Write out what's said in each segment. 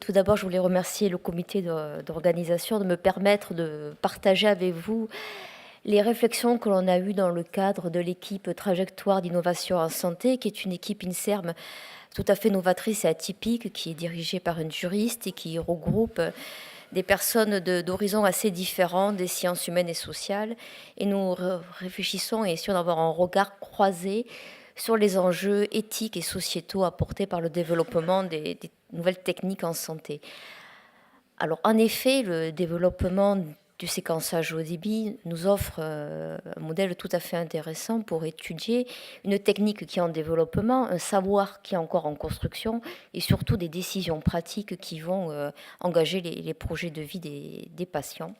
Tout d'abord, je voulais remercier le comité d'organisation de me permettre de partager avec vous les réflexions que l'on a eues dans le cadre de l'équipe Trajectoire d'innovation en santé, qui est une équipe INSERM tout à fait novatrice et atypique, qui est dirigée par une juriste et qui regroupe des personnes d'horizons assez différents, des sciences humaines et sociales. Et nous réfléchissons et essayons d'avoir un regard croisé sur les enjeux éthiques et sociétaux apportés par le développement des nouvelles techniques en santé. Alors, en effet, le développement du séquençage haut débit nous offre un modèle tout à fait intéressant pour étudier une technique qui est en développement, un savoir qui est encore en construction et surtout des décisions pratiques qui vont engager les projets de vie des patients.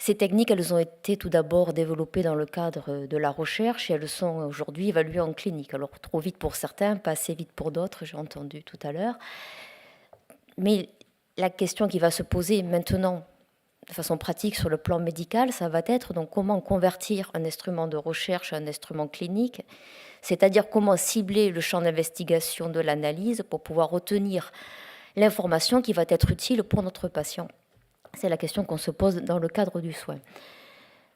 Ces techniques, elles ont été tout d'abord développées dans le cadre de la recherche et elles sont aujourd'hui évaluées en clinique. Alors trop vite pour certains, pas assez vite pour d'autres, j'ai entendu tout à l'heure. Mais la question qui va se poser maintenant de façon pratique sur le plan médical, ça va être donc comment convertir un instrument de recherche en un instrument clinique, c'est-à-dire comment cibler le champ d'investigation de l'analyse pour pouvoir retenir l'information qui va être utile pour notre patient. C'est la question qu'on se pose dans le cadre du soin.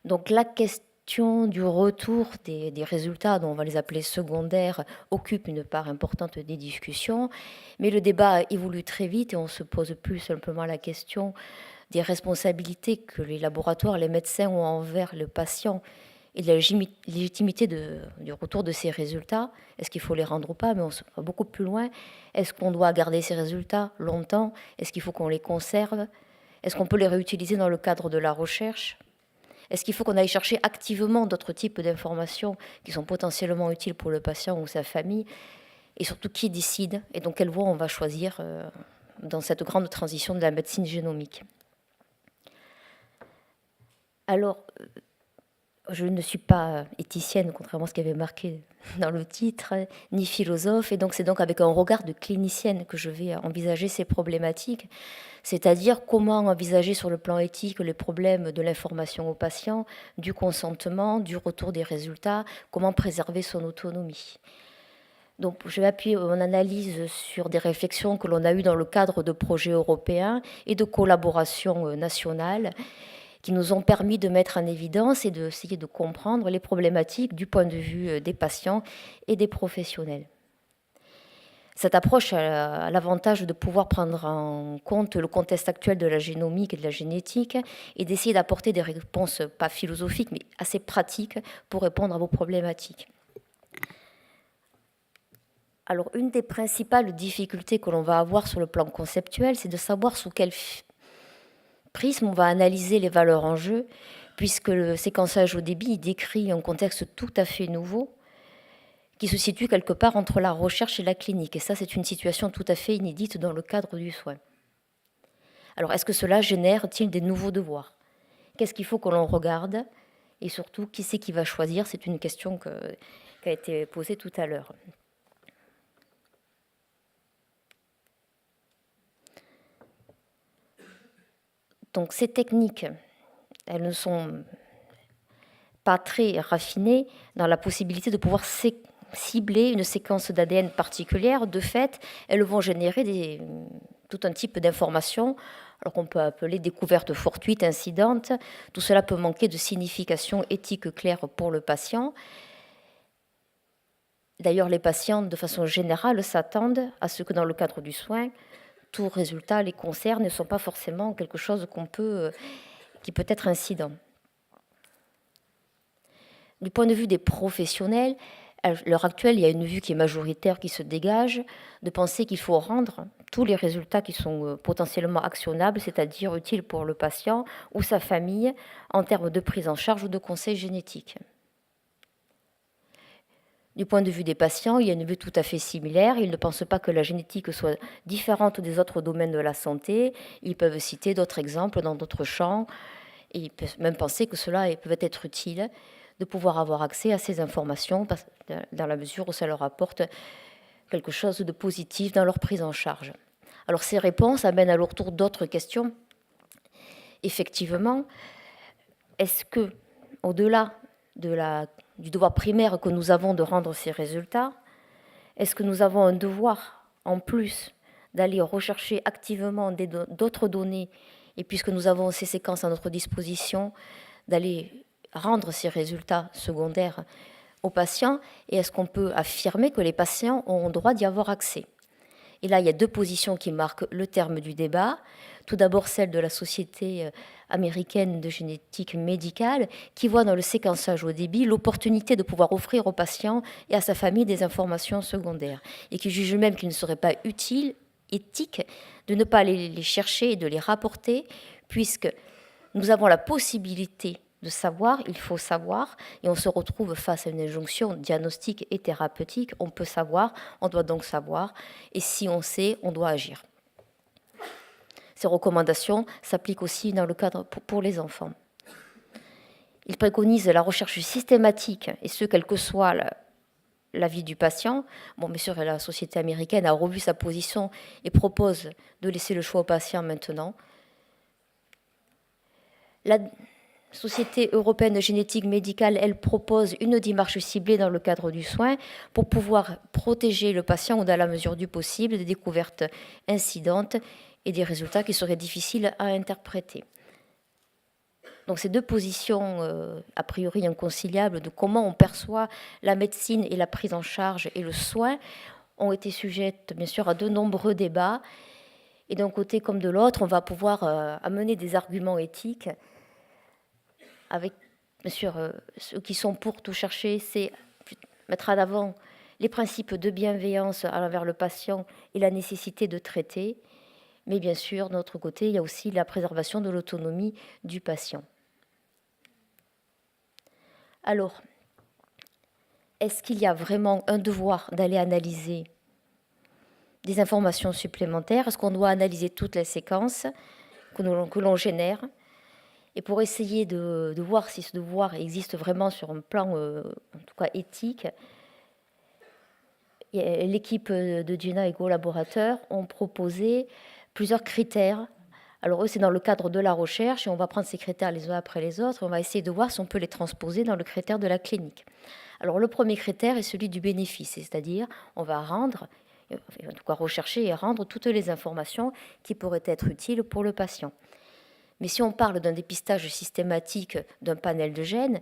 Donc la question du retour des résultats, dont on va les appeler secondaires, occupe une part importante des discussions, mais le débat évolue très vite et on se pose plus simplement la question des responsabilités que les laboratoires, les médecins ont envers le patient et de la légitimité du retour de ces résultats. Est-ce qu'il faut les rendre ou pas? Mais on va beaucoup plus loin. Est-ce qu'on doit garder ces résultats longtemps? Est-ce qu'il faut qu'on les conserve? Est-ce qu'on peut les réutiliser dans le cadre de la recherche? Est-ce qu'il faut qu'on aille chercher activement d'autres types d'informations qui sont potentiellement utiles pour le patient ou sa famille? Et surtout, qui décide et dans quelle voie on va choisir dans cette grande transition de la médecine génomique? Alors, je ne suis pas éthicienne, contrairement à ce qui avait marqué dans le titre, ni philosophe, et donc c'est donc avec un regard de clinicienne que je vais envisager ces problématiques, c'est-à-dire comment envisager sur le plan éthique les problèmes de l'information au patient, du consentement, du retour des résultats, comment préserver son autonomie. Donc, je vais appuyer mon analyse sur des réflexions que l'on a eues dans le cadre de projets européens et de collaborations nationales qui nous ont permis de mettre en évidence et d'essayer de comprendre les problématiques du point de vue des patients et des professionnels. Cette approche a l'avantage de pouvoir prendre en compte le contexte actuel de la génomique et de la génétique et d'essayer d'apporter des réponses pas philosophiques mais assez pratiques pour répondre à vos problématiques. Alors, une des principales difficultés que l'on va avoir sur le plan conceptuel, c'est de savoir sous quel prisme on va analyser les valeurs en jeu, puisque le séquençage au débit décrit un contexte tout à fait nouveau qui se situe quelque part entre la recherche et la clinique. Et ça, c'est une situation tout à fait inédite dans le cadre du soin. Alors, est-ce que cela génère-t-il des nouveaux devoirs? Qu'est-ce qu'il faut que l'on regarde? Et surtout, qui c'est qui va choisir? C'est une question qui a été posée tout à l'heure. Donc, ces techniques, elles ne sont pas très raffinées dans la possibilité de pouvoir cibler une séquence d'ADN particulière. De fait, elles vont générer tout un type d'informations, alors qu'on peut appeler découvertes fortuites, incidentes. Tout cela peut manquer de signification éthique claire pour le patient. D'ailleurs, les patients, de façon générale, s'attendent à ce que dans le cadre du soin, tout résultat les concerne ne sont pas forcément quelque chose qui peut être incident. Du point de vue des professionnels, à l'heure actuelle, il y a une vue qui est majoritaire, qui se dégage, de penser qu'il faut rendre tous les résultats qui sont potentiellement actionnables, c'est-à-dire utiles pour le patient ou sa famille, en termes de prise en charge ou de conseil génétique. Du point de vue des patients, il y a une vue tout à fait similaire. Ils ne pensent pas que la génétique soit différente des autres domaines de la santé. Ils peuvent citer d'autres exemples dans d'autres champs. Et ils peuvent même penser que cela peut être utile de pouvoir avoir accès à ces informations dans la mesure où ça leur apporte quelque chose de positif dans leur prise en charge. Alors ces réponses amènent à leur tour d'autres questions. Effectivement, est-ce que, au-delà du devoir primaire que nous avons de rendre ces résultats, est-ce que nous avons un devoir en plus d'aller rechercher activement d'autres données, et puisque nous avons ces séquences à notre disposition, d'aller rendre ces résultats secondaires aux patients, et est-ce qu'on peut affirmer que les patients ont droit d'y avoir accès? Et là, il y a deux positions qui marquent le terme du débat. Tout d'abord, celle de la Société américaine de génétique médicale, qui voit dans le séquençage au débit l'opportunité de pouvoir offrir aux patients et à sa famille des informations secondaires, et qui juge même qu'il ne serait pas utile, éthique, de ne pas les chercher et de les rapporter, puisque nous avons la possibilité de savoir, il faut savoir, et on se retrouve face à une injonction diagnostique et thérapeutique. On peut savoir, on doit donc savoir, et si on sait, on doit agir. Ces recommandations s'appliquent aussi dans le cadre pour les enfants. Ils préconisent la recherche systématique, et ce, quelle que soit l'avis du patient. Bon, bien sûr, la société américaine a revu sa position et propose de laisser le choix au patient maintenant. La Société européenne de génétique médicale, elle propose une démarche ciblée dans le cadre du soin pour pouvoir protéger le patient ou dans la mesure du possible des découvertes incidentes et des résultats qui seraient difficiles à interpréter. Donc ces deux positions a priori inconciliables de comment on perçoit la médecine et la prise en charge et le soin ont été sujettes bien sûr à de nombreux débats. Et d'un côté comme de l'autre, on va pouvoir amener des arguments éthiques avec, bien sûr, ceux qui sont pour tout chercher, c'est mettre en avant les principes de bienveillance envers le patient et la nécessité de traiter. Mais bien sûr, de notre côté, il y a aussi la préservation de l'autonomie du patient. Alors, est-ce qu'il y a vraiment un devoir d'aller analyser des informations supplémentaires? Est-ce qu'on doit analyser toutes les séquences que l'on génère? Et pour essayer de voir si ce devoir existe vraiment sur un plan, en tout cas éthique, l'équipe de Gina et collaborateurs ont proposé plusieurs critères. Alors eux, c'est dans le cadre de la recherche, et on va prendre ces critères les uns après les autres, et on va essayer de voir si on peut les transposer dans le critère de la clinique. Alors le premier critère est celui du bénéfice, c'est-à-dire on va rendre, en tout cas rechercher et rendre toutes les informations qui pourraient être utiles pour le patient. Mais si on parle d'un dépistage systématique d'un panel de gènes,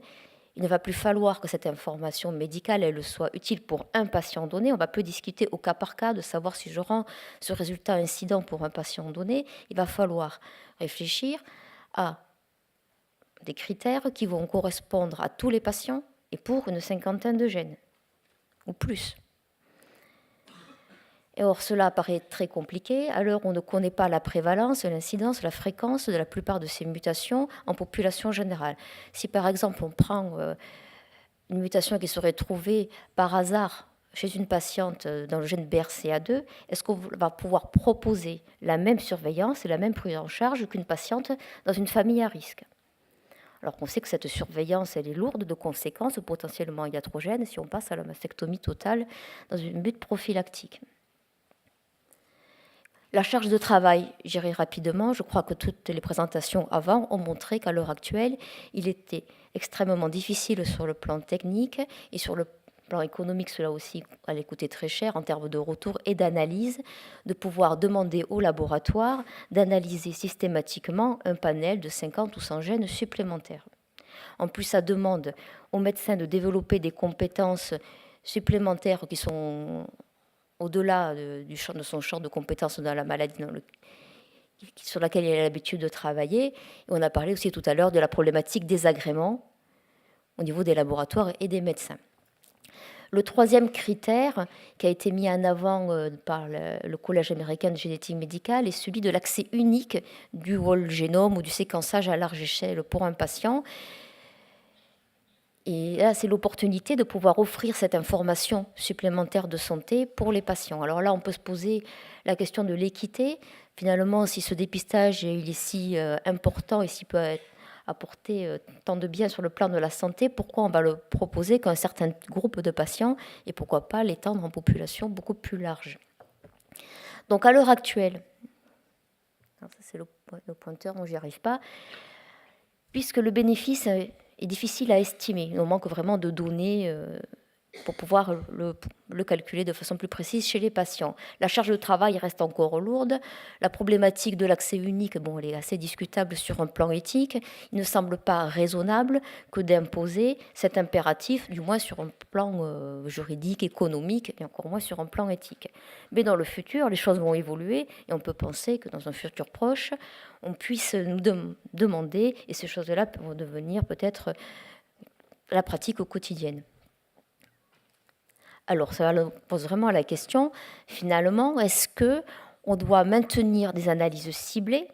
il ne va plus falloir que cette information médicale elle soit utile pour un patient donné. On va peu discuter au cas par cas de savoir si je rends ce résultat incident pour un patient donné. Il va falloir réfléchir à des critères qui vont correspondre à tous les patients et pour une cinquantaine de gènes, ou plus. Et or, cela paraît très compliqué à l'heure où on ne connaît pas la prévalence, l'incidence, la fréquence de la plupart de ces mutations en population générale. Si par exemple on prend une mutation qui serait trouvée par hasard chez une patiente dans le gène BRCA2, est-ce qu'on va pouvoir proposer la même surveillance et la même prise en charge qu'une patiente dans une famille à risque? Alors qu'on sait que cette surveillance, elle est lourde de conséquences potentiellement iatrogènes si on passe à la mastectomie totale dans une but prophylactique. La charge de travail, j'irai rapidement. Je crois que toutes les présentations avant ont montré qu'à l'heure actuelle, il était extrêmement difficile sur le plan technique et sur le plan économique, cela aussi allait coûter très cher en termes de retour et d'analyse, de pouvoir demander au laboratoire d'analyser systématiquement un panel de 50 ou 100 gènes supplémentaires. En plus, ça demande aux médecins de développer des compétences supplémentaires qui sont au-delà de son champ de compétences dans la maladie sur laquelle il a l'habitude de travailler. Et on a parlé aussi tout à l'heure de la problématique des agréments au niveau des laboratoires et des médecins. Le troisième critère qui a été mis en avant par le Collège américain de génétique médicale est celui de l'accès unique du whole génome ou du séquençage à large échelle pour un patient. Et là, c'est l'opportunité de pouvoir offrir cette information supplémentaire de santé pour les patients. Alors là, on peut se poser la question de l'équité. Finalement, si ce dépistage il est si important et s'il peut apporter tant de bien sur le plan de la santé, pourquoi on va le proposer qu'à un certain groupe de patients et pourquoi pas l'étendre en population beaucoup plus large? Donc à l'heure actuelle, ça c'est le pointeur, moi j'y arrive pas, puisque le bénéfice est difficile à estimer. On manque vraiment de données pour pouvoir le calculer de façon plus précise chez les patients. La charge de travail reste encore lourde. La problématique de l'accès unique, bon, elle est assez discutable sur un plan éthique. Il ne semble pas raisonnable que d'imposer cet impératif, du moins sur un plan juridique, économique, et encore moins sur un plan éthique. Mais dans le futur, les choses vont évoluer et on peut penser que dans un futur proche, on puisse nous demander, et ces choses-là vont devenir peut-être la pratique quotidienne. Alors, ça pose vraiment la question, finalement, est-ce qu'on doit maintenir des analyses ciblées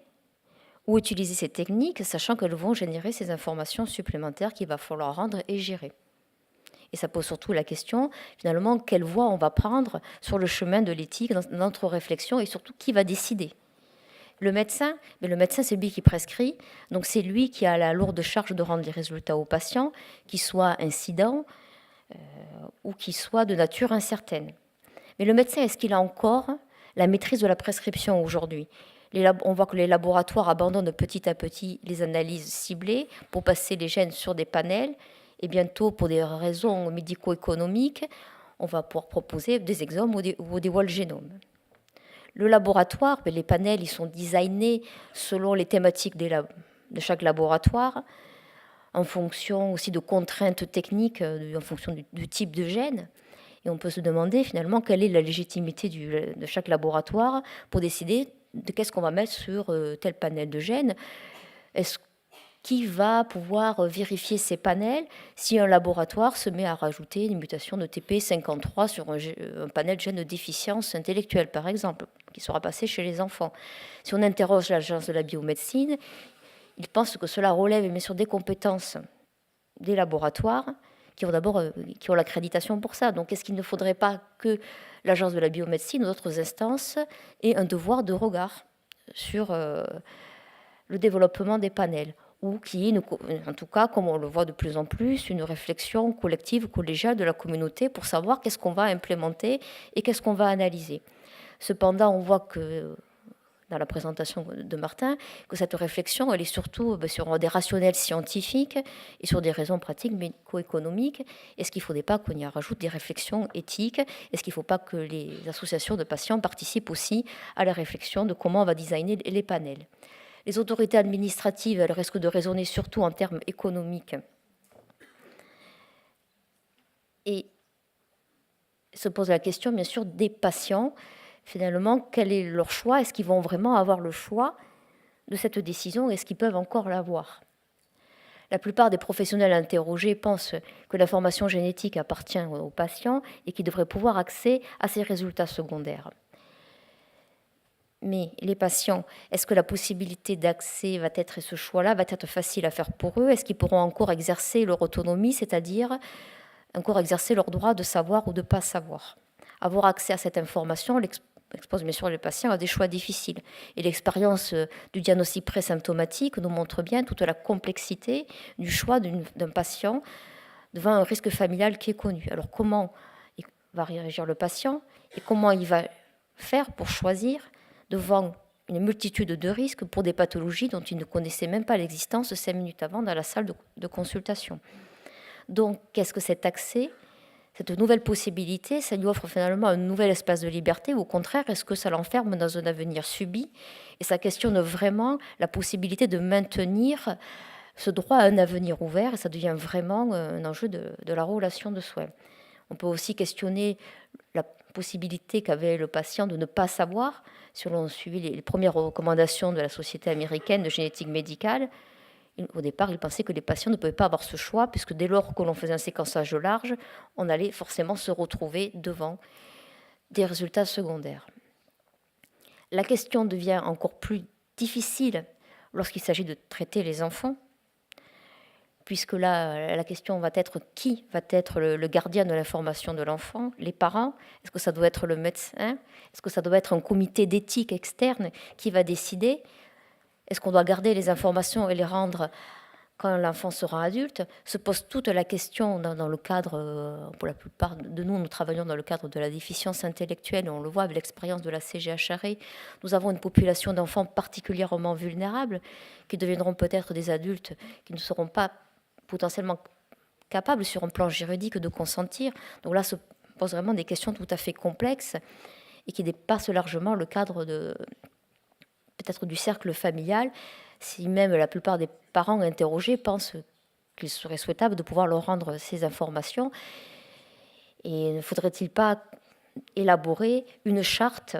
ou utiliser ces techniques, sachant qu'elles vont générer ces informations supplémentaires qu'il va falloir rendre et gérer? Et ça pose surtout la question, finalement, quelle voie on va prendre sur le chemin de l'éthique dans notre réflexion et surtout qui va décider? Le médecin, mais le médecin, c'est lui qui prescrit, donc c'est lui qui a la lourde charge de rendre les résultats aux patients, qu'ils soient incidents, ou qui soit de nature incertaine. Mais le médecin, est-ce qu'il a encore la maîtrise de la prescription aujourd'hui? On voit que les laboratoires abandonnent petit à petit les analyses ciblées pour passer les gènes sur des panels, et bientôt, pour des raisons médico-économiques, on va pouvoir proposer des exomes ou des whole génomes. Le laboratoire, les panels, ils sont designés selon les thématiques de chaque laboratoire, en fonction aussi de contraintes techniques, en fonction du type de gène. Et on peut se demander finalement quelle est la légitimité de chaque laboratoire pour décider de qu'est-ce qu'on va mettre sur tel panel de gènes. Qui va pouvoir vérifier ces panels si un laboratoire se met à rajouter une mutation de TP53 sur un panel de gènes de déficience intellectuelle, par exemple, qui sera passé chez les enfants? Si on interroge l'Agence de la biomédecine, ils pensent que cela relève mais sur des compétences des laboratoires qui ont l'accréditation pour ça. Donc, est-ce qu'il ne faudrait pas que l'Agence de la biomédecine ou d'autres instances aient un devoir de regard sur le développement des panels, ou qu'il y ait, en tout cas, comme on le voit de plus en plus, une réflexion collective, collégiale de la communauté pour savoir qu'est-ce qu'on va implémenter et qu'est-ce qu'on va analyser. Cependant, on voit que dans la présentation de Martin, que cette réflexion, elle est surtout sur des rationnels scientifiques et sur des raisons pratiques médico-économiques. Est-ce qu'il ne faudrait pas qu'on y rajoute des réflexions éthiques? Est-ce qu'il ne faut pas que les associations de patients participent aussi à la réflexion de comment on va designer les panels? Les autorités administratives, elles risquent de raisonner surtout en termes économiques. Et se pose la question, bien sûr, des patients. Finalement, quel est leur choix? Est-ce qu'ils vont vraiment avoir le choix de cette décision? Est-ce qu'ils peuvent encore l'avoir? La plupart des professionnels interrogés pensent que l'information génétique appartient aux patients et qu'ils devraient pouvoir accéder à ces résultats secondaires. Mais les patients, est-ce que la possibilité d'accès va être, et ce choix-là va être facile à faire pour eux? Est-ce qu'ils pourront encore exercer leur autonomie, c'est-à-dire encore exercer leur droit de savoir ou de ne pas savoir? Avoir accès à cette information expose bien sûr les patients à des choix difficiles. Et l'expérience du diagnostic présymptomatique nous montre bien toute la complexité du choix d'un patient devant un risque familial qui est connu. Alors comment va réagir le patient et comment il va faire pour choisir devant une multitude de risques pour des pathologies dont il ne connaissait même pas l'existence 5 minutes avant dans la salle de consultation. Donc, qu'est-ce que cet accès, cette nouvelle possibilité, ça lui offre finalement un nouvel espace de liberté, ou au contraire, est-ce que ça l'enferme dans un avenir subi? Et ça questionne vraiment la possibilité de maintenir ce droit à un avenir ouvert, et ça devient vraiment un enjeu de la relation de soins. On peut aussi questionner la possibilité qu'avait le patient de ne pas savoir, si l'on suivit les premières recommandations de la Société américaine de génétique médicale. Au départ, il pensait que les patients ne pouvaient pas avoir ce choix, puisque dès lors que l'on faisait un séquençage large, on allait forcément se retrouver devant des résultats secondaires. La question devient encore plus difficile lorsqu'il s'agit de traiter les enfants, puisque là, la question va être qui va être le gardien de l'information de l'enfant? Les parents? Est-ce que ça doit être le médecin? Est-ce que ça doit être un comité d'éthique externe qui va décider? Est-ce qu'on doit garder les informations et les rendre quand l'enfant sera adulte? Se pose toute la question dans le cadre, pour la plupart de nous travaillons dans le cadre de la déficience intellectuelle, et on le voit avec l'expérience de la CGHRE. Nous avons une population d'enfants particulièrement vulnérables qui deviendront peut-être des adultes qui ne seront pas potentiellement capable sur un plan juridique de consentir. Donc là se posent vraiment des questions tout à fait complexes et qui dépassent largement le cadre peut-être du cercle familial, si même la plupart des parents interrogés pensent qu'il serait souhaitable de pouvoir leur rendre ces informations. Et ne faudrait-il pas élaborer une charte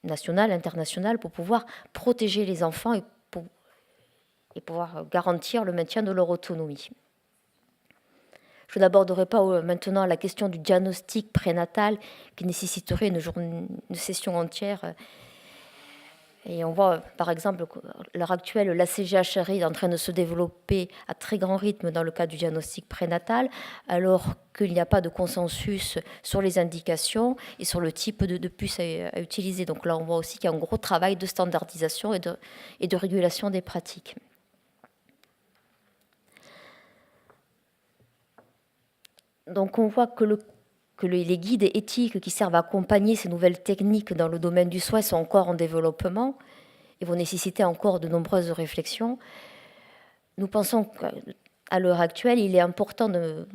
nationale, internationale, pour pouvoir protéger les enfants et pouvoir garantir le maintien de leur autonomie? Je n'aborderai pas maintenant la question du diagnostic prénatal qui nécessiterait une session entière. Et on voit, par exemple, qu'à l'heure actuelle, la CGHRI est en train de se développer à très grand rythme dans le cadre du diagnostic prénatal, alors qu'il n'y a pas de consensus sur les indications et sur le type de puce à utiliser. Donc là, on voit aussi qu'il y a un gros travail de standardisation et de régulation des pratiques. Donc on voit que les guides éthiques qui servent à accompagner ces nouvelles techniques dans le domaine du soin sont encore en développement et vont nécessiter encore de nombreuses réflexions. Nous pensons qu'à l'heure actuelle, il est important de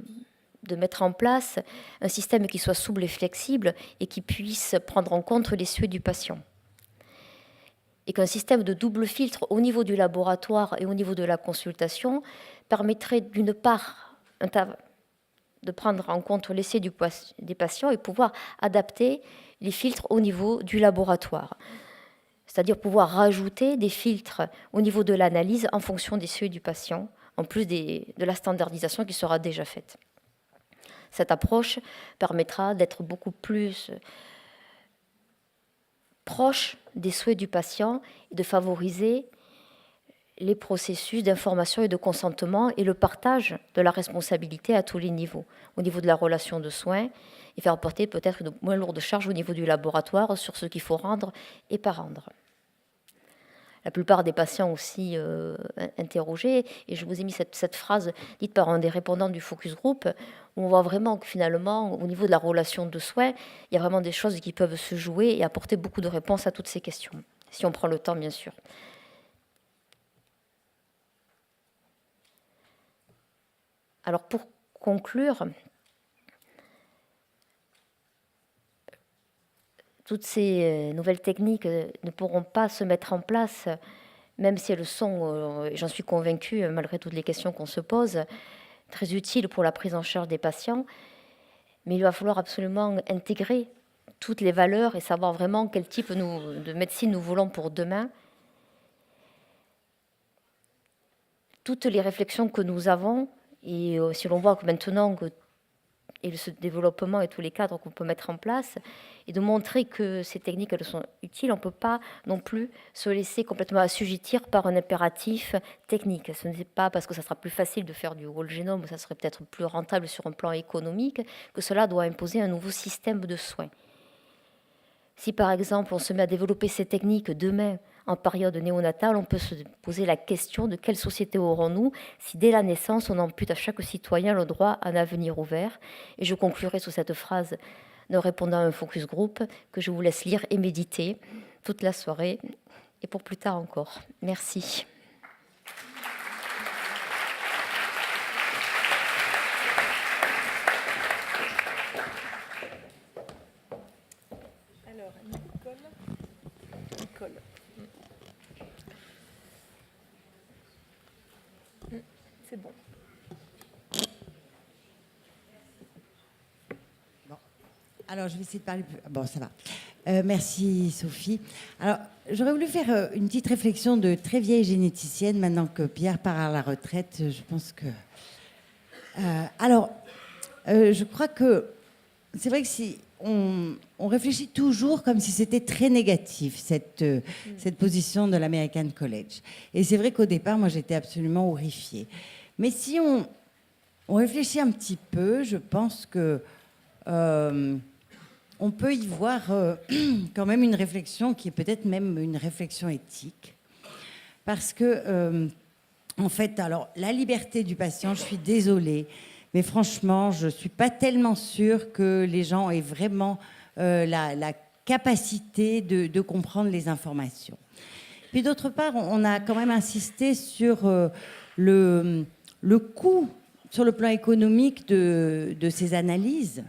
mettre en place un système qui soit souple et flexible et qui puisse prendre en compte les souhaits du patient. Et qu'un système de double filtre au niveau du laboratoire et au niveau de la consultation permettrait d'une part de prendre en compte l'essai des patients et pouvoir adapter les filtres au niveau du laboratoire. C'est-à-dire pouvoir rajouter des filtres au niveau de l'analyse en fonction des seuils du patient, en plus de la standardisation qui sera déjà faite. Cette approche permettra d'être beaucoup plus proche des souhaits du patient et de favoriser les processus d'information et de consentement et le partage de la responsabilité à tous les niveaux, au niveau de la relation de soins, et faire porter peut-être une moins lourde charge au niveau du laboratoire sur ce qu'il faut rendre et pas rendre. La plupart des patients aussi interrogés, et je vous ai mis cette phrase dite par un des répondants du focus group, où on voit vraiment que finalement, au niveau de la relation de soins, il y a vraiment des choses qui peuvent se jouer et apporter beaucoup de réponses à toutes ces questions, si on prend le temps, bien sûr. Alors pour conclure, toutes ces nouvelles techniques ne pourront pas se mettre en place, même si elles sont, j'en suis convaincue, malgré toutes les questions qu'on se pose, très utiles pour la prise en charge des patients. Mais il va falloir absolument intégrer toutes les valeurs et savoir vraiment quel type de médecine nous voulons pour demain. Toutes les réflexions que nous avons, et si l'on voit que maintenant et ce développement et tous les cadres qu'on peut mettre en place, et de montrer que ces techniques elles sont utiles, on ne peut pas non plus se laisser complètement assujettir par un impératif technique. Ce n'est pas parce que ça sera plus facile de faire du whole genome, ça serait peut-être plus rentable sur un plan économique, que cela doit imposer un nouveau système de soins. Si par exemple on se met à développer ces techniques demain en période néonatale, on peut se poser la question de quelle société aurons-nous si dès la naissance on ampute à chaque citoyen le droit à un avenir ouvert. Et je conclurai sur cette phrase de répondant à un focus group que je vous laisse lire et méditer toute la soirée et pour plus tard encore. Merci. C'est bon. Bon. Alors, je vais essayer de parler plus... Bon, ça va. Merci, Sophie. Alors, j'aurais voulu faire une petite réflexion de très vieille généticienne, maintenant que Pierre part à la retraite. Je pense que... je crois que c'est vrai que si on réfléchit toujours comme si c'était très négatif, cette position de l'American College. Et c'est vrai qu'au départ, moi, j'étais absolument horrifiée. Mais si on réfléchit un petit peu, je pense que on peut y voir quand même une réflexion qui est peut-être même une réflexion éthique. Parce que, en fait, alors, la liberté du patient, je suis désolée, mais franchement, je ne suis pas tellement sûre que les gens aient vraiment la capacité de comprendre les informations. Puis d'autre part, on a quand même insisté sur le coût sur le plan économique de ces analyses,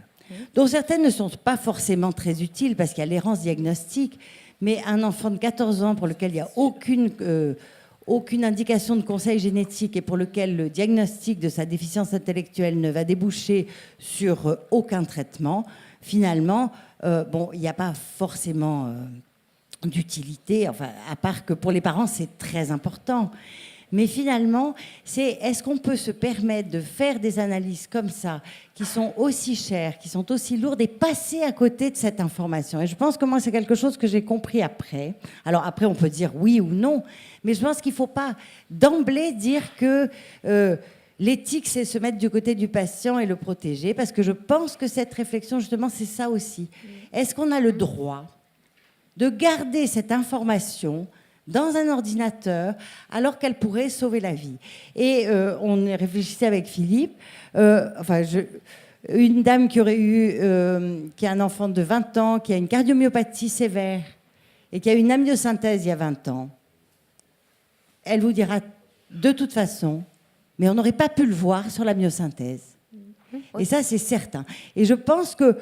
dont certaines ne sont pas forcément très utiles parce qu'il y a l'errance diagnostique, mais un enfant de 14 ans pour lequel il n'y a aucune indication de conseil génétique et pour lequel le diagnostic de sa déficience intellectuelle ne va déboucher sur aucun traitement, finalement, il n'y a pas forcément d'utilité, enfin, à part que pour les parents, c'est très important. Mais finalement, est-ce qu'on peut se permettre de faire des analyses comme ça, qui sont aussi chères, qui sont aussi lourdes, et passer à côté de cette information? Et je pense que moi, c'est quelque chose que j'ai compris après. Alors après, on peut dire oui ou non, mais je pense qu'il ne faut pas d'emblée dire que l'éthique, c'est se mettre du côté du patient et le protéger, parce que je pense que cette réflexion, justement, c'est ça aussi. Est-ce qu'on a le droit de garder cette information dans un ordinateur, alors qu'elle pourrait sauver la vie? Et on réfléchissait avec Philippe, une dame qui aurait qui a un enfant de 20 ans, qui a une cardiomyopathie sévère, et qui a eu une amniosynthèse il y a 20 ans, elle vous dira de toute façon, mais on n'aurait pas pu le voir sur la myosynthèse. Et ça, c'est certain. Et je pense que...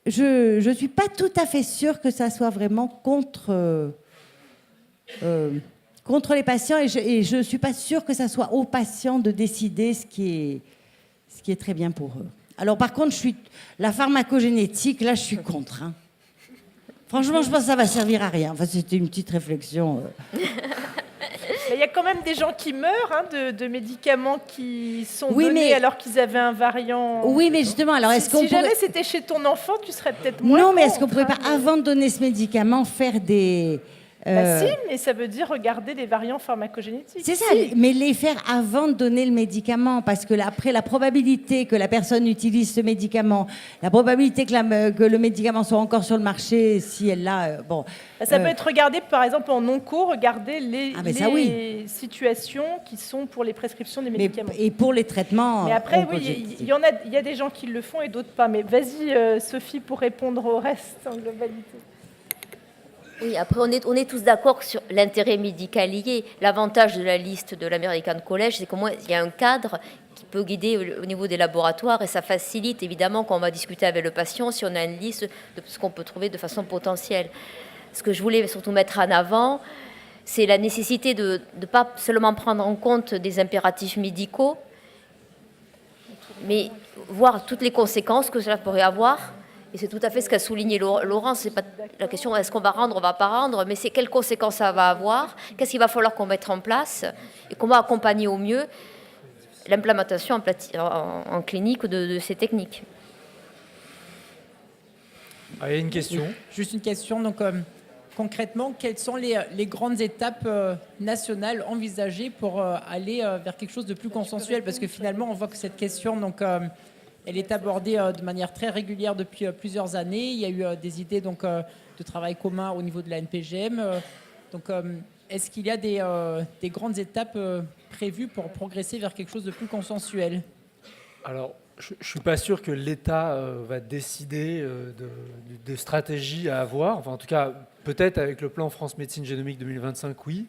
je ne suis pas tout à fait sûre que ça soit vraiment contre les patients, et je ne suis pas sûre que ça soit aux patients de décider ce qui est très bien pour eux. Alors par contre, la pharmacogénétique, là je suis contre. Hein. Franchement, je pense que ça va servir à rien. Enfin, c'était une petite réflexion. Il y a quand même des gens qui meurent de médicaments qui sont donnés alors qu'ils avaient un variant. Oui, mais justement, alors est-ce qu'on si jamais c'était chez ton enfant, tu serais peut-être moins. Non, mais est-ce qu'on pourrait pas, avant de donner ce médicament, faire des... Si, mais ça veut dire regarder les variants pharmacogénétiques. C'est ça, mais les faire avant de donner le médicament, parce que après, la probabilité que la personne utilise ce médicament, la probabilité que le médicament soit encore sur le marché, si elle l'a... Ça peut être regardé, par exemple, en onco, regarder les situations qui sont pour les prescriptions des médicaments. Et pour les traitements... Mais après, oui, il y a des gens qui le font et d'autres pas. Mais vas-y, Sophie, pour répondre au reste en globalité. Oui, après, on est tous d'accord sur l'intérêt médical lié. L'avantage de la liste de l'American College, c'est qu'au moins, il y a un cadre qui peut guider au niveau des laboratoires, et ça facilite, évidemment, quand on va discuter avec le patient, si on a une liste de ce qu'on peut trouver de façon potentielle. Ce que je voulais surtout mettre en avant, c'est la nécessité de ne pas seulement prendre en compte des impératifs médicaux, mais voir toutes les conséquences que cela pourrait avoir. Et c'est tout à fait ce qu'a souligné Laurent. C'est pas la question est-ce qu'on va rendre, on va pas rendre, mais c'est quelles conséquences ça va avoir, qu'est-ce qu'il va falloir qu'on mette en place et comment accompagner au mieux l'implémentation en clinique de ces techniques. Il y a une question. Juste une question. Donc, concrètement, quelles sont les grandes étapes nationales envisagées pour aller vers quelque chose de plus consensuel? Parce que finalement, on voit que cette question, elle est abordée de manière très régulière depuis plusieurs années. Il y a eu des idées de travail commun au niveau de la NPGM. Est-ce qu'il y a des grandes étapes prévues pour progresser vers quelque chose de plus consensuel? Alors, je ne suis pas sûr que l'État va décider de stratégies à avoir. Enfin, en tout cas, peut-être avec le plan France Médecine Génomique 2025, oui.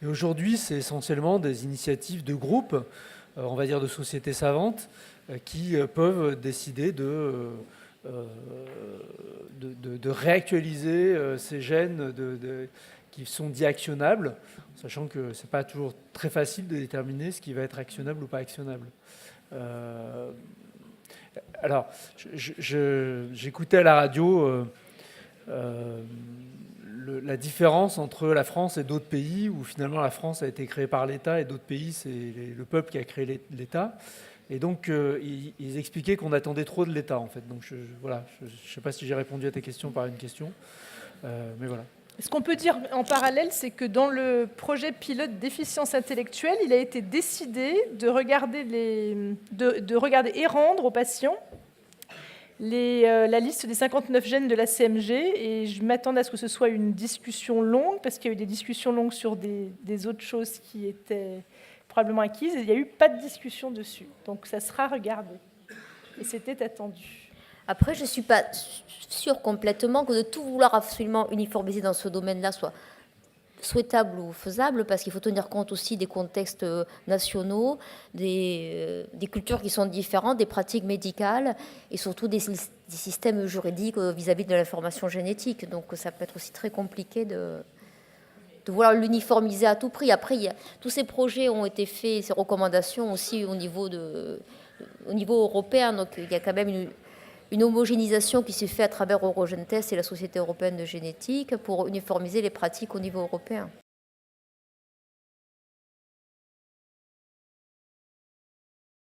Mais aujourd'hui, c'est essentiellement des initiatives de groupes, on va dire de sociétés savantes, qui peuvent décider de réactualiser ces gènes qui sont dits actionnables, sachant que ce n'est pas toujours très facile de déterminer ce qui va être actionnable ou pas actionnable. Alors, j'écoutais à la radio la différence entre la France et d'autres pays, où finalement la France a été créée par l'État et d'autres pays, c'est le peuple qui a créé l'État. Et donc, ils expliquaient qu'on attendait trop de l'État, en fait. Donc, je ne sais pas si j'ai répondu à tes questions par une question, mais voilà. Ce qu'on peut dire en parallèle, c'est que dans le projet pilote déficience intellectuelle, il a été décidé de regarder et rendre aux patients la liste des 59 gènes de la CMG, et je m'attendais à ce que ce soit une discussion longue, parce qu'il y a eu des discussions longues sur des autres choses qui étaient probablement acquises, et il n'y a eu pas de discussion dessus. Donc ça sera regardé. Et c'était attendu. Après, je ne suis pas sûre complètement que de tout vouloir absolument uniformiser dans ce domaine-là soit souhaitable ou faisable parce qu'il faut tenir compte aussi des contextes nationaux, des cultures qui sont différentes, des pratiques médicales et surtout des systèmes juridiques vis-à-vis de l'information génétique. Donc ça peut être aussi très compliqué de vouloir l'uniformiser à tout prix. Après, tous ces projets ont été faits, ces recommandations aussi au niveau européen. Donc il y a quand même une homogénéisation qui s'est faite à travers Eurogentest et la Société européenne de génétique pour uniformiser les pratiques au niveau européen.